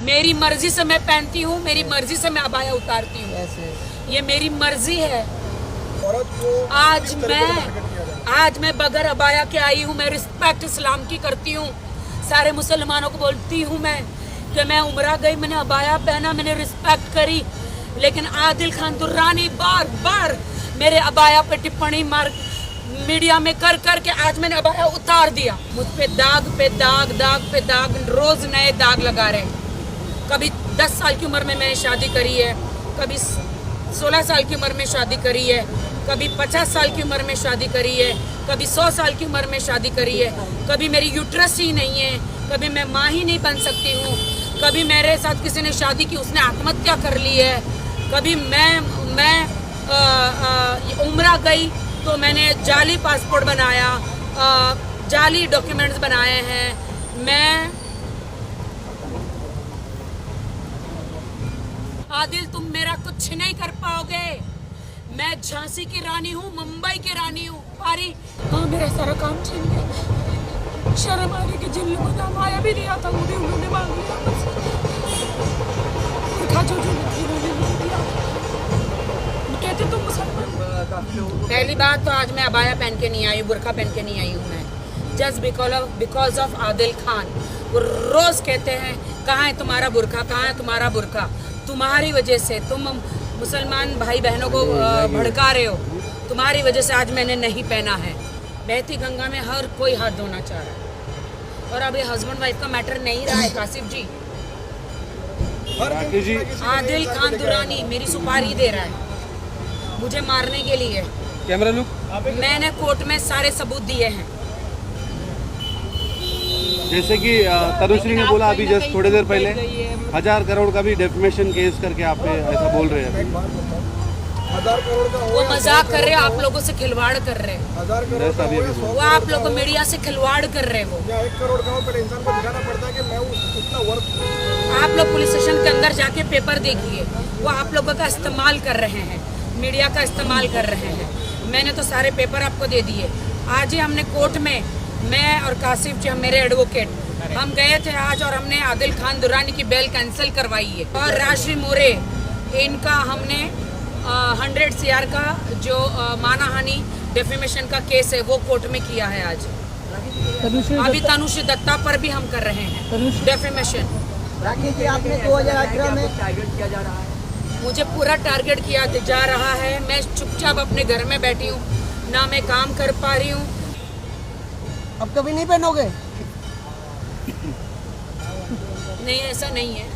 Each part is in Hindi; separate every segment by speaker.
Speaker 1: मेरी मर्जी से मैं पहनती हूँ, मेरी मर्जी से मैं अबाया उतारती हूँ, ये मेरी मर्जी है। आज मैं बगैर अबाया के आई हूँ। मैं रिस्पेक्ट इस्लाम की करती हूँ। सारे मुसलमानों को बोलती हूँ मैं कि मैं उम्रा गई, मैंने अबाया पहना, मैंने रिस्पेक्ट करी, लेकिन आदिल खान दुर्रानी बार बार मेरे अबाया पे टिप्पणी मार मीडिया में कर कर के आज मैंने अबाया उतार दिया। मुझ पे दाग पे दाग, दाग पे दाग, रोज नए दाग लगा रहे। कभी 10 साल की उम्र में मैंने शादी करी है, कभी 16 साल की उम्र में शादी करी है, कभी 50 साल की उम्र में शादी करी है, कभी 100 साल की उम्र में शादी करी है, कभी मेरी यूट्रस ही नहीं है, कभी मैं माँ ही नहीं बन सकती हूँ, कभी मेरे साथ किसी ने शादी की उसने आत्महत्या कर ली है, कभी मैं उम्रा गई तो मैंने जाली पासपोर्ट बनाया, जाली डॉक्यूमेंट्स बनाए हैं। मैं आदिल तुम मेरा कुछ नहीं कर पाओगे। मैं झांसी की रानी हूँ, मुंबई की रानी हूँ। पारी हाँ, मेरा सारा काम छीन गया। शर्म आ रही कि जिन लोगों ने माया भी दिया था वो भी उन्होंने मांग लिया। कहते तुम मुसलमान। पहली बात तो आज मैं अबाया पहन के नहीं आई, बुरखा पहन के नहीं आई हूँ मैं, just because of Adil Khan. वो रोज कहते हैं कहाँ है तुम्हारा बुरखा, कहाँ है तुम्हारा बुरखा। तुम्हारी वजह से तुम मुसलमान भाई बहनों को भड़का रहे हो, तुम्हारी वजह से आज मैंने नहीं पहना है। बहती गंगा में हर कोई हाथ धोना चाह रहा है, और अब ये हस्बैंड वाइफ का मैटर नहीं रहा है। कासिफ जी, आदिल खान दुरानी मेरी सुपारी दे रहा है मुझे मारने के लिए।
Speaker 2: Camera look.
Speaker 1: मैंने कोर्ट में सारे सबूत दिए हैं।
Speaker 2: जैसे कि तनुश्री ने बोला अभी जस्ट थोड़ी देर पहले 1000 करोड़ का भी डेफमेशन केस करके आप पे ऐसा बोल रहे हैं।
Speaker 3: 1000 करोड़ का
Speaker 1: वो मजाक कर रहे हैं, आप लोगों से खिलवाड़ कर रहे हैं।
Speaker 3: 1000 करोड़
Speaker 1: वो आप लोगों मीडिया से खिलवाड़ कर रहे हैं। वो
Speaker 3: 1 करोड़ का हो, पहले इंसान को दिखाना पड़ता है कि मैं उतना वर्थ।
Speaker 1: आप लोग पुलिस स्टेशन के अंदर जाके पेपर देखिए, वो आप लोगों का इस्तेमाल कर रहे हैं, मीडिया का इस्तेमाल कर रहे हैं। मैंने तो सारे पेपर आपको दे दिए। आज ही हमने कोर्ट में, मैं और कासिफ जी, हम मेरे एडवोकेट, हम गए थे आज और हमने आदिल खान दुरानी की बेल कैंसिल करवाई है। और राशि मोरे इनका हमने 100 CR का जो मानहानि डेफेमेशन का केस है वो कोर्ट में किया है आज। अभी तनुश्री दत्ता पर भी हम कर रहे हैं डेफेमेशन।
Speaker 4: राकेश जी, आपने 2018 में टारगेट किया जा रहा है,
Speaker 1: मुझे पूरा टारगेट किया जा रहा है। मैं चुपचाप अपने घर में बैठी हूँ, ना मैं काम कर पा रही हूँ।
Speaker 4: अब कभी नहीं पहनोगे?
Speaker 1: नहीं, ऐसा नहीं है।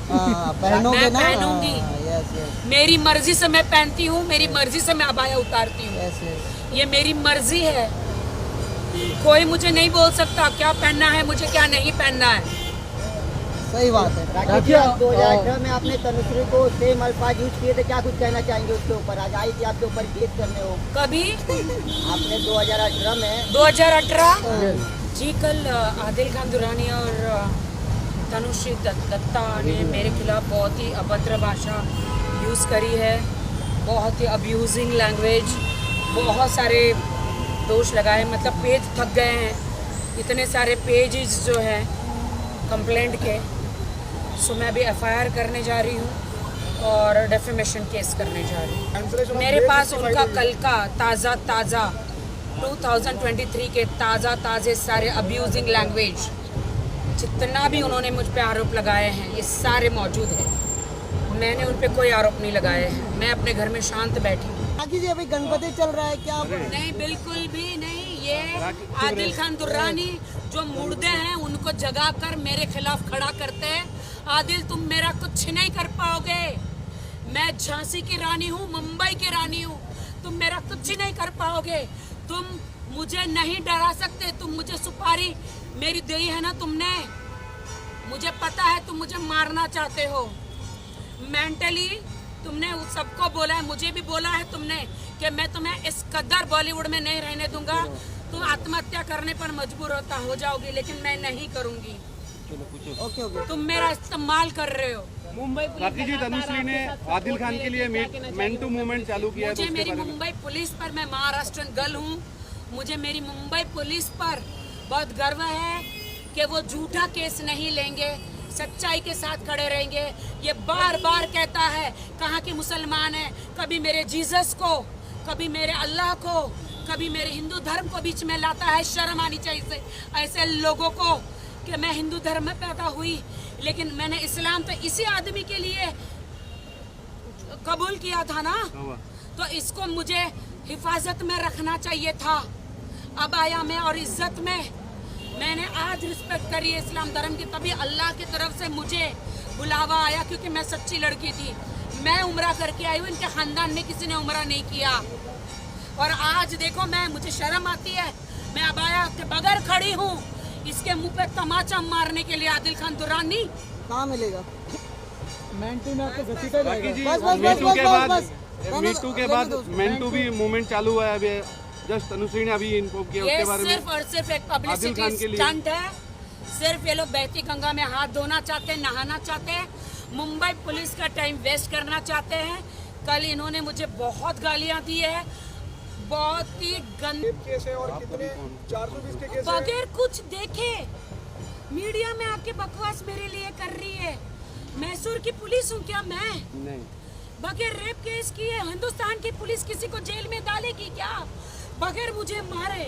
Speaker 4: पहनोगे
Speaker 1: मैं
Speaker 4: ना?
Speaker 1: पहनूंगी।
Speaker 4: यस यस
Speaker 1: मेरी मर्जी से मैं पहनती हूँ, मेरी मर्जी से मैं अबाया उतारती हूँ।
Speaker 4: Yes yes.
Speaker 1: ये मेरी मर्जी है। कोई मुझे नहीं बोल सकता क्या पहनना है, मुझे क्या नहीं पहनना है।
Speaker 4: सही बात है। राकेश जी, 2018 में आपने तनुश्री को सेम अल्फाज यूज किए थे, क्या कुछ कहना चाहेंगे उसके ऊपर? आज आई थी आपके ऊपर केस करने हो।
Speaker 1: कभी
Speaker 4: आपने 2018 में
Speaker 1: 2018 जी, कल आदिल खान दुरानी और तनुश्री दत्ता ने मेरे खिलाफ बहुत ही अभद्र भाषा यूज़ करी है, बहुत ही अब्यूजिंग लैंग्वेज, बहुत सारे दोष लगाए। मतलब पेज थक गए हैं, इतने सारे पेजेस जो हैं कंप्लेंट के। सो मैं अभी FIR करने जा रही हूँ और डेफेमेशन केस करने जा रही हूँ। मेरे पास उनका कल का ताज़ा 2023 के ताज़े सारे अब्यूजिंग लैंग्वेज, जितना भी उन्होंने मुझ पे आरोप लगाए हैं, ये सारे मौजूद हैं। मैंने उन पे कोई आरोप नहीं लगाए हैं। मैं अपने घर में शांत बैठी हूँ।
Speaker 4: राकेश जी, अभी गणपति चल रहा है, क्या
Speaker 1: नहीं, बिल्कुल भी नहीं। ये आदिल खान दुर्रानी जो मुर्दे हैं उनको जगा कर मेरे खिलाफ खड़ा करते हैं। आदिल तुम मेरा कुछ नहीं कर पाओगे। मैं झांसी की रानी हूँ, मुंबई की रानी हूँ, तुम मेरा कुछ नहीं कर पाओगे। तुम मुझे नहीं डरा सकते। तुम मुझे सुपारी मेरी दी है ना तुमने, मुझे पता है तुम मुझे मारना चाहते हो। मेंटली तुमने सबको बोला है, मुझे भी बोला है तुमने कि मैं तुम्हें इस कदर बॉलीवुड में नहीं रहने दूंगा, तुम आत्महत्या करने पर मजबूर हो जाओगी, लेकिन मैं नहीं करूंगी।
Speaker 4: Okay okay.
Speaker 1: तुम मेरा इस्तेमाल कर रहे हो।
Speaker 2: राकेश जी, तनुश्री ने आदिल खान के लिए मैन टू मूवमेंट चालू किया है, तो
Speaker 1: मुझे
Speaker 2: उसके
Speaker 1: मेरी
Speaker 2: बारे में?
Speaker 1: मुंबई पुलिस पर, मैं महाराष्ट्रन गर्ल हूँ, मुझे मेरी मुंबई पुलिस पर बहुत गर्व है कि वो झूठा केस नहीं लेंगे। सच्चाई के साथ खड़े रहेंगे। ये बार बार कहता है कहाँ के मुसलमान हैं, कभी मेरे जीसस को, कभी मेरे अल्लाह को, कभी मेरे हिंदू धर्म को बीच में लाता है। शर्म आनी चाहिए ऐसे लोगों को कि मैं हिंदू धर्म में पैदा हुई, लेकिन मैंने इस्लाम तो इसी आदमी के लिए कबूल किया था ना, तो इसको मुझे हिफाजत में रखना चाहिए था। अब आया मैं और इज्जत में मैंने आज रिस्पेक्ट करी है इस्लाम धर्म की, तभी अल्लाह की तरफ से मुझे बुलावा आया, क्योंकि मैं सच्ची लड़की थी। मैं उम्रा करके आई हूँ, इनके खानदान में किसी ने उम्रा नहीं किया। और आज देखो मुझे शर्म आती है, मैं अबाया के बगैर खड़ी हूँ, इसके मुंह पे तमाचा मारने के लिए आदिल खान दुरानी
Speaker 4: कहाँ मिलेगा?
Speaker 2: बाकी जी मीटू के बाद मेंटू भी मूवमेंट चालू हुआ है अभी, जस्ट तनुश्री ने अभी इन्फॉर्म किया
Speaker 1: ये
Speaker 2: उसके बारे में।
Speaker 1: सिर्फ और सिर्फ एक
Speaker 2: आदिल खान के
Speaker 1: पब्लिसिटी
Speaker 2: लिए।
Speaker 1: स्टंट है। सिर्फ ये लोग बहती गंगा में हाथ धोना चाहते हैं, नहाना चाहते हैं, मुंबई पुलिस का टाइम वेस्ट करना चाहते हैं। कल इन्होंने मुझे बहुत गालियां दी है, बहुत ही गंदे
Speaker 3: केस है और कितने 420 के केस है।
Speaker 1: बगैर कुछ देखे मीडिया में आके बकवास मेरे लिए कर रही है। मैसूर की पुलिस हूँ क्या मैं?
Speaker 2: नहीं,
Speaker 1: बगैर रेप केस किए हिंदुस्तान की पुलिस किसी को जेल में डालेगी क्या? बगैर मुझे मारे,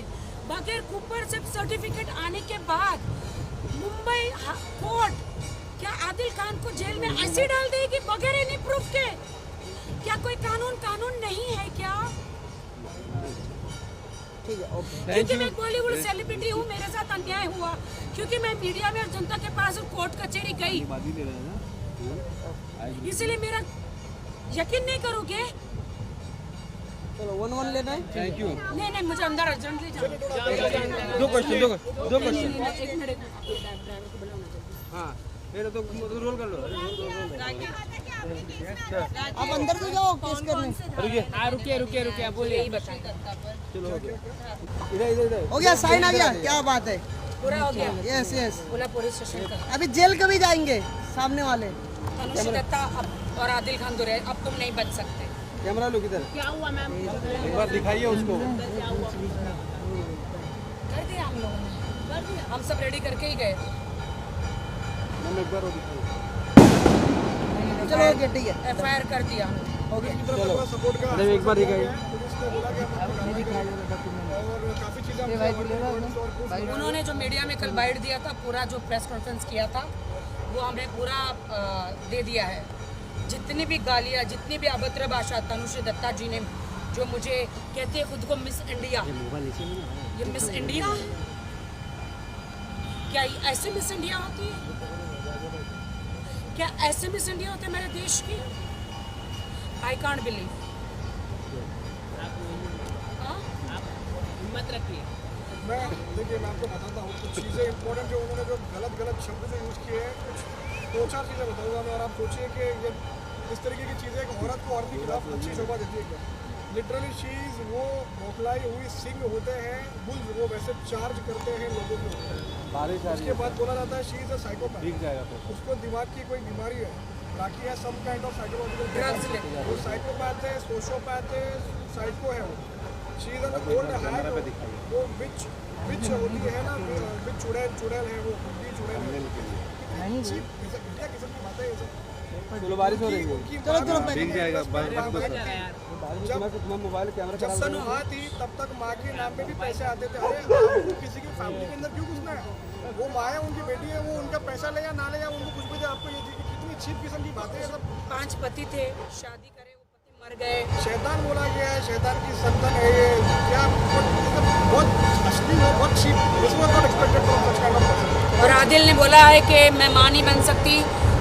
Speaker 1: बगैर कूपर से सर्टिफिकेट आने के बाद मुंबई कोर्ट क्या आदिल खान को जेल में ऐसे डाल देगी बगैर एनी प्रूफ के? क्या कोई कानून नहीं है क्या?
Speaker 4: ठीक है, ओके।
Speaker 1: क्योंकि मैं बॉलीवुड सेलिब्रिटी हूँ, मेरे साथ अन्याय हुआ, क्योंकि मैं मीडिया में और जनता के पास कोर्ट कचहरी गई, इसलिए मेरा यकीन नहीं करोगे।
Speaker 4: चलो 1-1 लेना है।
Speaker 2: Thank you.
Speaker 1: नहीं मुझे अंदर अर्जेंटली जाना।
Speaker 2: दो क्वेश्चन
Speaker 1: एक मिनट
Speaker 2: हाँ, तो रोल कर लो।
Speaker 4: आप अंदर तो जाओ केस करने।
Speaker 1: रुकिए बोलिए, यही बताइए।
Speaker 2: इधर
Speaker 4: हो गया, साइन आ गया, क्या बात है?
Speaker 1: पूरा हो गया।
Speaker 4: Yes yes.
Speaker 1: बोला पुलिस स्टेशन का।
Speaker 4: अभी जेल कभी जाएंगे सामने वाले?
Speaker 1: तनुश्री दत्ता और आदिल खान दुरे, अब तुम नहीं बच सकते।
Speaker 2: कैमरा लो किधर?
Speaker 1: क्या हुआ मैम?
Speaker 2: एक बार दिखाइए उसको।
Speaker 1: कर दिया हम लोगों ने, हम सब रेडी करके ही गए।
Speaker 2: मैम एक बार वो दिखाइए।
Speaker 4: चलो ओके, ठीक है,
Speaker 1: FIR कर दिया।
Speaker 2: चलो
Speaker 3: सपोर्ट का
Speaker 2: एक बार दिखाइए।
Speaker 3: पुलिस ने बोला कि और काफी चीजें
Speaker 1: उन्होंने जो मीडिया में कल बाइट दिया था, पूरा जो प्रेस कॉन्फ्रेंस किया था, वो हमने पूरा दे दिया है। जितनी भी गालियाँ, जितनी भी अभद्र भाषा तनुश्री दत्ता जी ने, जो मुझे कहते हैं खुद को मिस इंडिया, ये मिस इंडिया है क्या? ऐसे मिस इंडिया होती है क्या? ऐसे मिस इंडिया होते मेरे देश की? I can't believe. हिम्मत रखिए।
Speaker 3: मैं देखिए मैं आपको बताता हूँ कुछ चीज़ें इंपॉर्टेंट जो उन्होंने जो गलत शब्द जो यूज़ किए हैं, कुछ 2-4 चीज़ें बताऊँगा मैं, और आप सोचिए कि ये इस तरीके की चीज़ें एक औरत को औरत के खिलाफ अच्छी शोभा देती है क्या? लिटरली चीज़ वो मोखलाई हुई सिंह होते हैं, बुल्स वो वैसे चार्ज करते हैं लोगों को।
Speaker 2: बारिश आ रही
Speaker 3: उसके बाद बोला जाता है शी इज़ अ साइकोपैथ,
Speaker 2: दिख जाएगा तो।
Speaker 3: उसको दिमाग की कोई बीमारी है, बाकी है some kind of psychological
Speaker 1: Drugs ले।
Speaker 3: वो साइकोपैथ है, सोशियोपैथ है, साइको है वो। शी इज़ एन ओल्ड हैग, वो विच होती है ना, विच चुड़ैल है वो, बुद्धि चुड़ैल है। इंडिया किस्म की बातें ये सब।
Speaker 2: चलो बारिश हो रही है।
Speaker 4: चलो
Speaker 2: दिख जाएगा
Speaker 3: जब
Speaker 2: मोबाइल कैमरा
Speaker 3: जब सनुहा थी तब तक माँ के नाम पे भी पैसे आते थे। अरे आपको किसी की फैमिली के अंदर क्यों घुसना है? वो माँ है, उनकी बेटी है, वो उनका पैसा ले या ना ले या उनको कुछ भी दे, आपको ये कितनी चीप किस्म की बातें हैं सब।
Speaker 1: 5 पति थे, शादी करे, वो पति मर गए।
Speaker 3: शैतान बोला गया है, शैतान की संतान है ये, क्या बहुत असली है, बहुत cheap. This was not expected from such kind of person.
Speaker 1: और आदिल ने बोला है कि मैं मां नहीं बन सकती,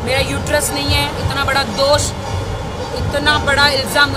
Speaker 1: मेरा यूट्रस नहीं है। इतना बड़ा दोष, इतना बड़ा इल्ज़ाम